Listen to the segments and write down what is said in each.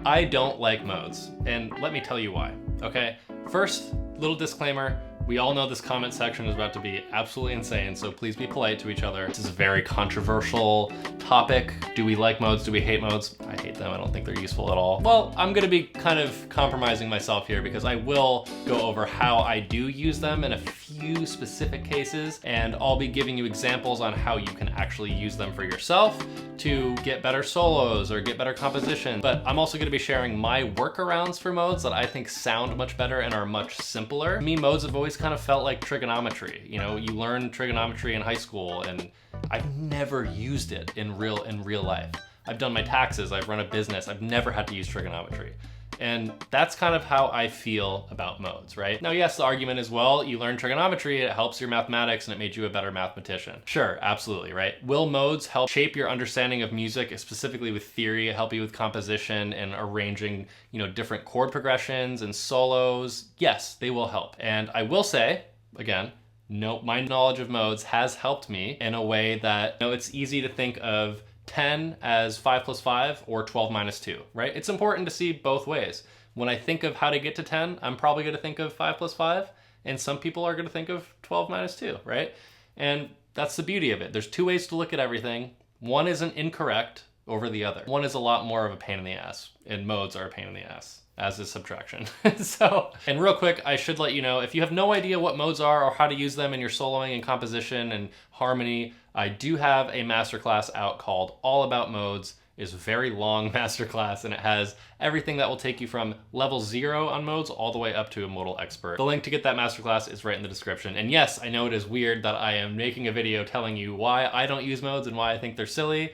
I don't like modes, and let me tell you why, okay? First, little disclaimer, we all know this comment section is about to be absolutely insane, so please be polite to each other. This is a very controversial topic. Do we like modes? Do we hate modes? I hate them. I don't think they're useful at all. Well, I'm gonna be kind of compromising myself here because I will go over how I do use them in a few specific cases, and I'll be giving you examples on how you can actually use them for yourself to get better solos or get better composition. But I'm also gonna be sharing my workarounds for modes that I think sound much better and are much simpler. To me, modes have always kind of felt like trigonometry. You know, you learn trigonometry in high school and I've never used it in real life. I've done my taxes, I've run a business, I've never had to use trigonometry. And that's kind of how I feel about modes, right? Now, yes, the argument is, well, you learn trigonometry, it helps your mathematics and it made you a better mathematician. Sure, absolutely, right? Will modes help shape your understanding of music, specifically with theory, help you with composition and arranging, you know, different chord progressions and solos? Yes, they will help. And I will say, again, no, my knowledge of modes has helped me in a way that, you know, it's easy to think of 10 as 5 plus 5 or 12 minus 2, right? It's important to see both ways. When I think of how to get to 10, I'm probably going to think of 5 plus 5, and some people are going to think of 12 minus 2, right? And that's the beauty of it. There's two ways to look at everything. One isn't incorrect over the other. One is a lot more of a pain in the ass, and modes are a pain in the ass, as is subtraction. So, and real quick, I should let you know, if you have no idea what modes are or how to use them in your soloing and composition and harmony, I do have a masterclass out called All About Modes. It's a very long masterclass and it has everything that will take you from level 0 on modes all the way up to a modal expert. The link to get that masterclass is right in the description. And yes, I know it is weird that I am making a video telling you why I don't use modes and why I think they're silly.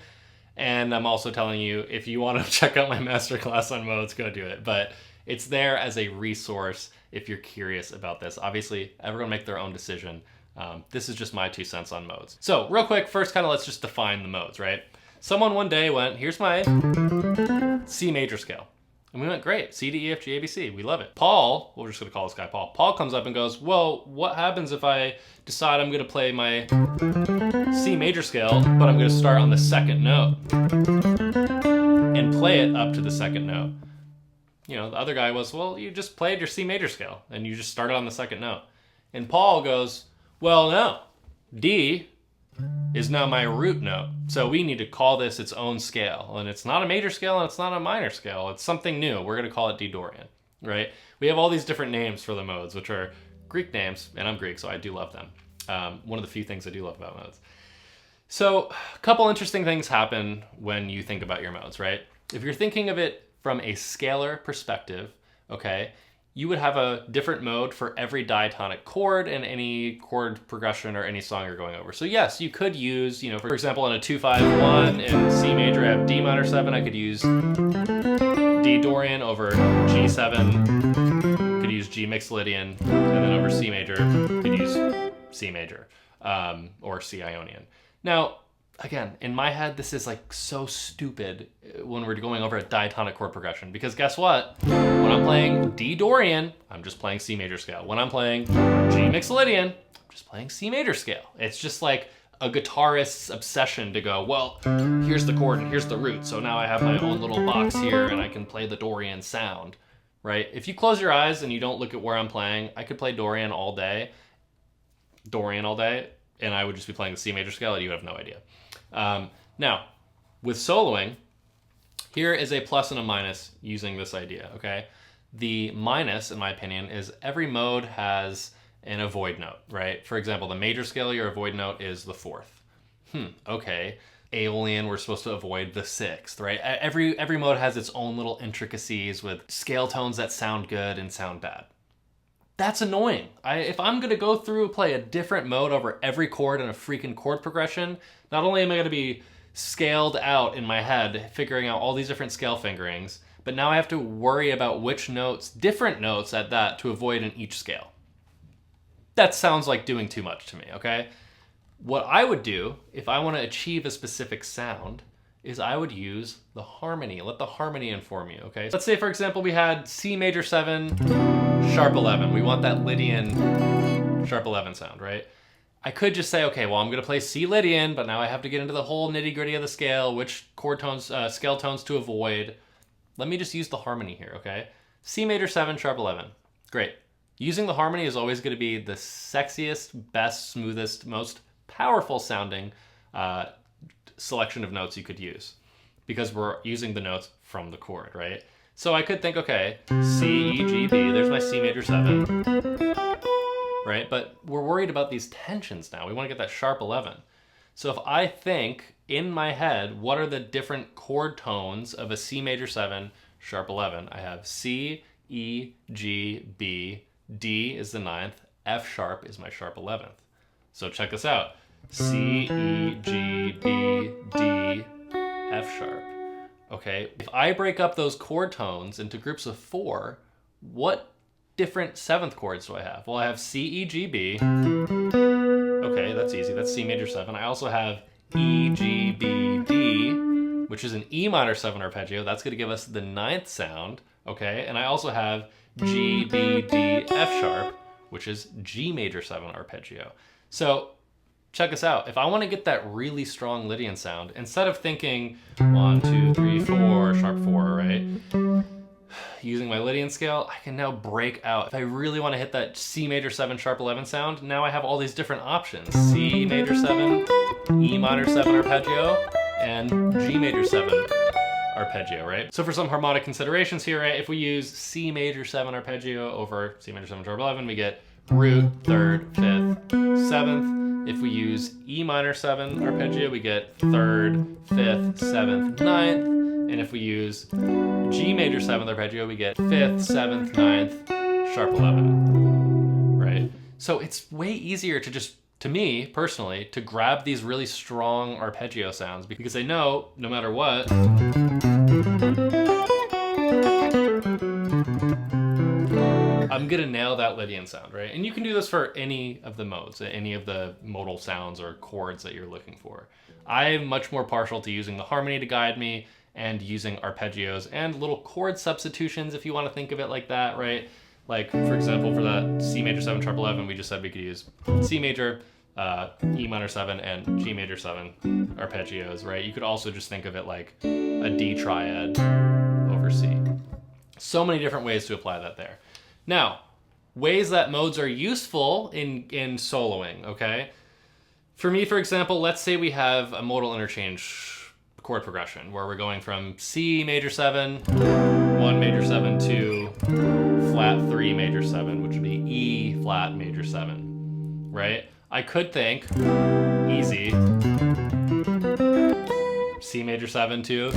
And I'm also telling you, if you want to check out my masterclass on modes, go do it. But it's there as a resource if you're curious about this. Obviously, everyone make their own decision. This is just my 2 cents on modes. So real quick, first kind of let's just define the modes, right? Someone one day went, here's my C major scale. And we went, great, C, D, E, F, G, A, B, C. We love it. Paul, we're just gonna call this guy Paul. Paul comes up and goes, well, what happens if I decide I'm gonna play my C major scale, but I'm gonna start on the 2nd note and play it up to the 2nd note? You know, the other guy was, well, you just played your C major scale and you just started on the 2nd note. And Paul goes, well, no, D is now my root note. So we need to call this its own scale. And it's not a major scale and it's not a minor scale. It's something new. We're gonna call it D Dorian, right? We have all these different names for the modes, which are Greek names, and I'm Greek, so I do love them. One of the few things I do love about modes. So a couple interesting things happen when you think about your modes, right? If you're thinking of it from a scalar perspective, okay, you would have a different mode for every diatonic chord and any chord progression or any song you're going over. So yes, you could use, you know, for example, in a 2-5-1 in C major, I have D minor 7, I could use D Dorian over G7, could use G mixed Lydian, and then over C major, could use C major, or C Ionian. Now, again, in my head, this is like so stupid when we're going over a diatonic chord progression, because guess what? When I'm playing D Dorian, I'm just playing C major scale. When I'm playing G mixed Lydian, I'm just playing C major scale. It's just like a guitarist's obsession to go, well, here's the chord and here's the root. So now I have my own little box here and I can play the Dorian sound, right? If you close your eyes and you don't look at where I'm playing, I could play Dorian all day, and I would just be playing the C major scale and you have no idea. Now, with soloing, here is a plus and a minus using this idea, okay? The minus, in my opinion, is every mode has an avoid note, right? For example, the major scale, your avoid note is the 4th. Okay. Aeolian, we're supposed to avoid the 6th, right? Every mode has its own little intricacies with scale tones that sound good and sound bad. That's annoying. If I'm gonna go through and play a different mode over every chord in a freaking chord progression, not only am I gonna be scaled out in my head, figuring out all these different scale fingerings, but now I have to worry about which notes, different notes at that, to avoid in each scale. That sounds like doing too much to me, okay? What I would do, if I wanna achieve a specific sound, is I would use the harmony. Let the harmony inform you, okay? Let's say, for example, we had C major 7, sharp 11. We want that Lydian sharp 11 sound, right? I could just say, okay, well, I'm gonna play C Lydian, but now I have to get into the whole nitty gritty of the scale, which chord tones, scale tones to avoid. Let me just use the harmony here, okay? C major 7, sharp 11. Great. Using the harmony is always gonna be the sexiest, best, smoothest, most powerful sounding selection of notes you could use, because we're using the notes from the chord, right? So I could think, okay, C, E, G, B, there's my C major 7, right? But we're worried about these tensions now. We want to get that sharp 11. So if I think in my head, what are the different chord tones of a C major 7, sharp 11? I have C, E, G, B, D is the 9th, F sharp is my sharp 11th. So check this out. C, E, G, B, D, F sharp. Okay, if I break up those chord tones into groups of 4, what different 7th chords do I have? Well, I have C, E, G, B. Okay, that's easy. That's C major 7. I also have E, G, B, D, which is an E minor 7 arpeggio. That's going to give us the 9th sound. Okay, and I also have G, B, D, F sharp, which is G major 7 arpeggio. So check this out. If I want to get that really strong Lydian sound, instead of thinking 1, 2, 3, 4, sharp 4, right? Using my Lydian scale, I can now break out. If I really want to hit that C major 7, sharp 11 sound, now I have all these different options. C major 7, E minor 7 arpeggio, and G major 7 arpeggio, right? So for some harmonic considerations here, right? If we use C major 7 arpeggio over C major 7, sharp 11, we get root, 3rd, 5th, 7th. If we use E minor 7 arpeggio, we get 3rd, 5th, 7th, 9th. And if we use G major 7th arpeggio, we get 5th, 7th, 9th, sharp 11, right? So it's way easier to just, to me personally, to grab these really strong arpeggio sounds, because I know no matter what, I'm gonna nail that Lydian sound, right? And you can do this for any of the modes, any of the modal sounds or chords that you're looking for. I'm much more partial to using the harmony to guide me and using arpeggios and little chord substitutions, if you want to think of it like that, right? Like, for example, for that C major 7, sharp 11, we just said we could use C major, E minor 7, and G major 7 arpeggios, right? You could also just think of it like a D triad over C. So many different ways to apply that there. Now, ways that modes are useful in soloing, okay? For me, for example, let's say we have a modal interchange chord progression where we're going from C major 7, 1 major 7 to flat 3 major 7, which would be E flat major 7, right? I could think, easy, C major 7 to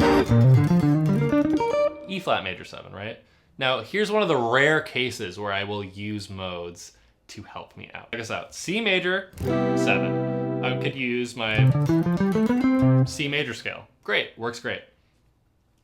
E flat major 7, right? Now, here's one of the rare cases where I will use modes to help me out. Check this out. C major 7. I could use my C major scale. Great, works great.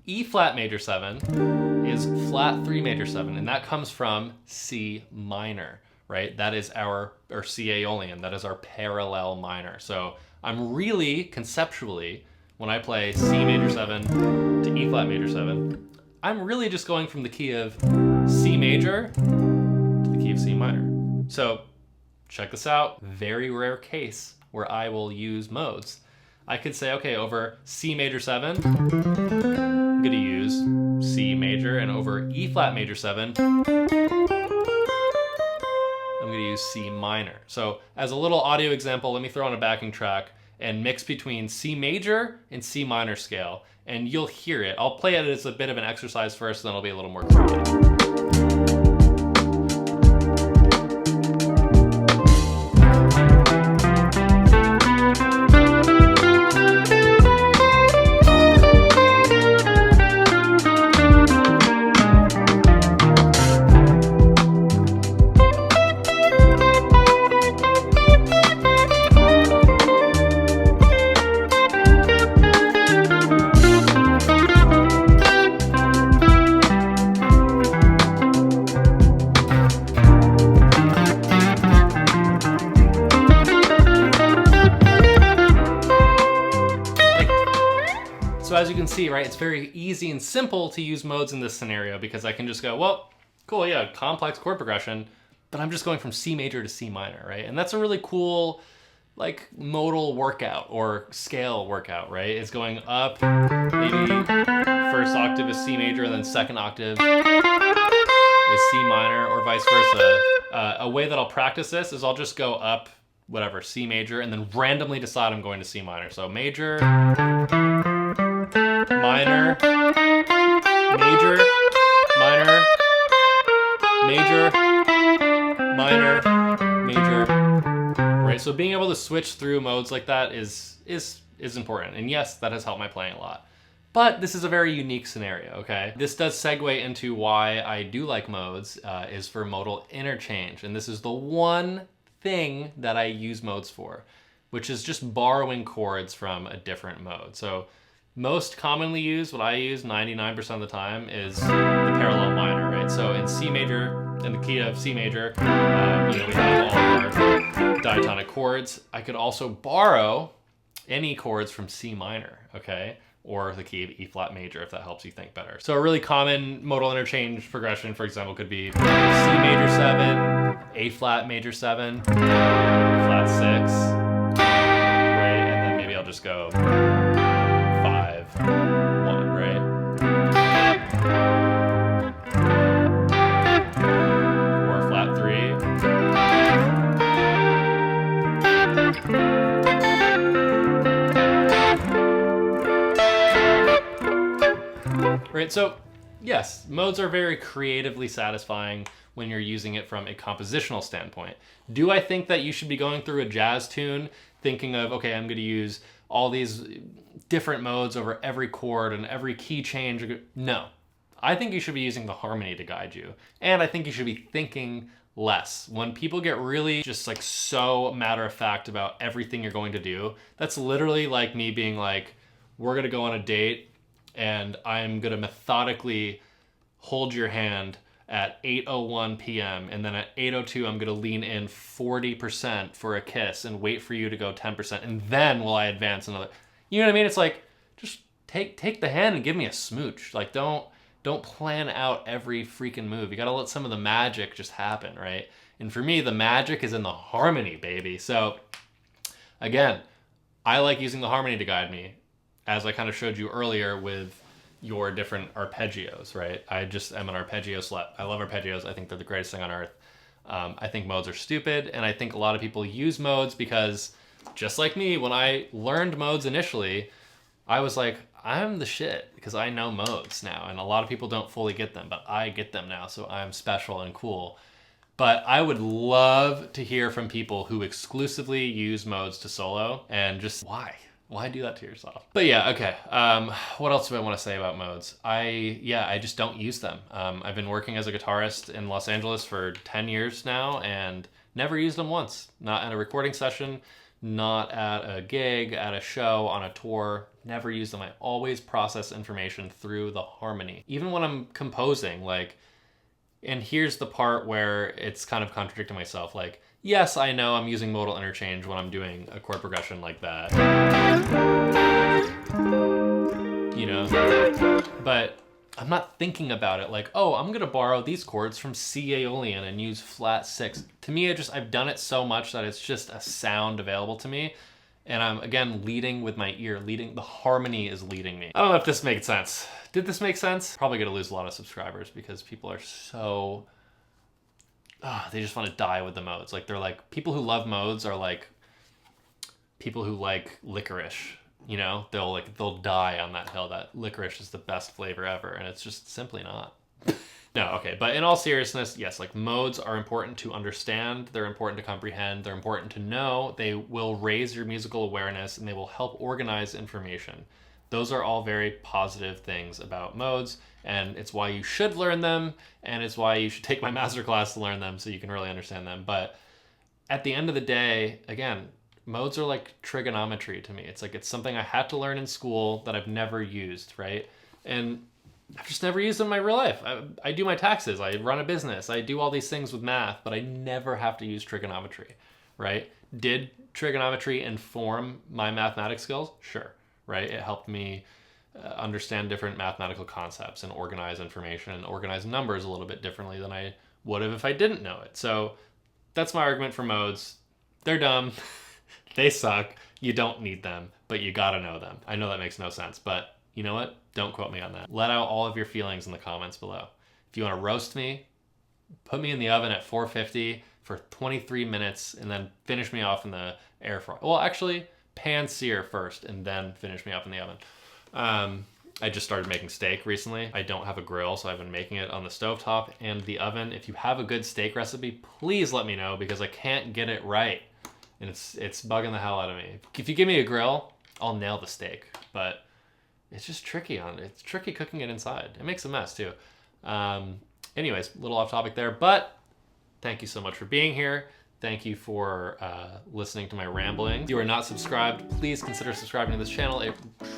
E flat major 7 is flat 3 major 7, and that comes from C minor, right? That is our, or C aeolian, that is our parallel minor. So I'm really, conceptually, when I play C major 7 to E flat major 7, I'm really just going from the key of C major to the key of C minor. So check this out, very rare case where I will use modes. I could say, okay, over C major 7, I'm gonna use C major, and over E flat major 7, I'm gonna use C minor. So as a little audio example, let me throw on a backing track and mix between C major and C minor scale, and you'll hear it. I'll play it as a bit of an exercise first, then it'll be a little more creative. So as you can see, right, it's very easy and simple to use modes in this scenario because I can just go, well, cool, yeah, complex chord progression, but I'm just going from C major to C minor, right? And that's a really cool like modal workout or scale workout, right? It's going up, maybe first octave is C major, and then second octave is C minor, or vice versa. A way that I'll practice this is I'll just go up, whatever, C major, and then randomly decide I'm going to C minor. So major, minor, major, minor, major, minor, major, right? So being able to switch through modes like that is important. And yes, that has helped my playing a lot. But this is a very unique scenario, okay? This does segue into why I do like modes, is for modal interchange. And this is the one thing that I use modes for, which is just borrowing chords from a different mode. So most commonly used, what I use 99% of the time, is the parallel minor, right? So in C major, in the key of C major, we have all our diatonic chords. I could also borrow any chords from C minor, okay? Or the key of E flat major, if that helps you think better. So a really common modal interchange progression, for example, could be C major 7, A flat major 7, flat 6, right? And then maybe I'll just go 5, 1, right? Or flat 3. Right, so yes, modes are very creatively satisfying when you're using it from a compositional standpoint. Do I think that you should be going through a jazz tune thinking of, okay, I'm going to use all these different modes over every chord and every key change? No. I think you should be using the harmony to guide you. And I think you should be thinking less. When people get really just like so matter of fact about everything you're going to do, that's literally like me being like, we're going to go on a date and I'm going to methodically hold your hand at 8:01 p.m. and then at 8:02 I'm going to lean in 40% for a kiss and wait for you to go 10%, and then will I advance another. You know what I mean? It's like, just take the hand and give me a smooch. Like, don't plan out every freaking move. You got to let some of the magic just happen, right? And for me, the magic is in the harmony, baby. So again, I like using the harmony to guide me, as I kind of showed you earlier with your different arpeggios, right? I just am an arpeggio slut. I love arpeggios. I think they're the greatest thing on earth. I think modes are stupid, and I think a lot of people use modes because, just like me, when I learned modes initially, I was like, I'm the shit because I know modes now, and a lot of people don't fully get them, but I get them now, so I'm special and cool. But I would love to hear from people who exclusively use modes to solo, and just why? Why do that to yourself? But yeah, okay. What else do I want to say about modes? I just don't use them. I've been working as a guitarist in Los Angeles for 10 years now and never used them once. Not at a recording session, not at a gig, at a show, on a tour. Never used them. I always process information through the harmony. Even when I'm composing, like, and here's the part where it's kind of contradicting myself, like, yes, I know I'm using modal interchange when I'm doing a chord progression like that. You know? But I'm not thinking about it like, oh, I'm going to borrow these chords from C Aeolian and use flat 6. To me, I've done it so much that it's just a sound available to me. And I'm, again, leading with my ear. The harmony is leading me. I don't know if this makes sense. Did this make sense? Probably going to lose a lot of subscribers because people are so... they just want to die with the modes. Like, they're like, people who love modes are like people who like licorice, you know? They'll die on that hill that licorice is the best flavor ever, and it's just simply not. No, okay, but in all seriousness, yes, like, modes are important to understand, they're important to comprehend, they're important to know, they will raise your musical awareness, and they will help organize information. Those are all very positive things about modes, and it's why you should learn them, and it's why you should take my masterclass to learn them so you can really understand them. But at the end of the day, again, modes are like trigonometry to me. It's like, it's something I had to learn in school that I've never used, right? And I've just never used them in my real life. I do my taxes, I run a business, I do all these things with math, but I never have to use trigonometry, right? Did trigonometry inform my mathematics skills? Sure. Right? It helped me understand different mathematical concepts and organize information and organize numbers a little bit differently than I would have if I didn't know it. So that's my argument for modes. They're dumb. They suck. You don't need them, but you gotta know them. I know that makes no sense, but you know what? Don't quote me on that. Let out all of your feelings in the comments below. If you want to roast me, put me in the oven at 450 for 23 minutes and then finish me off in the air fryer. Well, actually, pan sear first and then finish me off in the oven. I just started making steak recently. I don't have a grill, so I've been making it on the stovetop and the oven. If you have a good steak recipe, please let me know because I can't get it right. And it's bugging the hell out of me. If you give me a grill, I'll nail the steak, but it's just tricky it's tricky cooking it inside. It makes a mess too. Anyways, a little off topic there, but thank you so much for being here. Thank you for listening to my ramblings. If you are not subscribed, please consider subscribing to this channel. It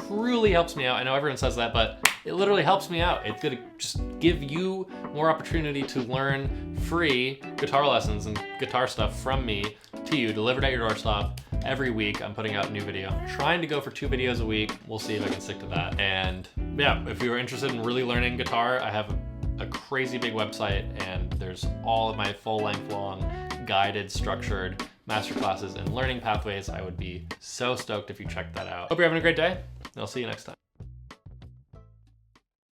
truly helps me out. I know everyone says that, but it literally helps me out. It's gonna just give you more opportunity to learn free guitar lessons and guitar stuff from me to you, delivered at your doorstep. Every week I'm putting out a new video. I'm trying to go for 2 videos a week. We'll see if I can stick to that. And yeah, if you are interested in really learning guitar, I have a crazy big website and there's all of my full length long guided structured masterclasses and learning pathways. I would be so stoked if you checked that out. Hope you're having a great day and I'll see you next time.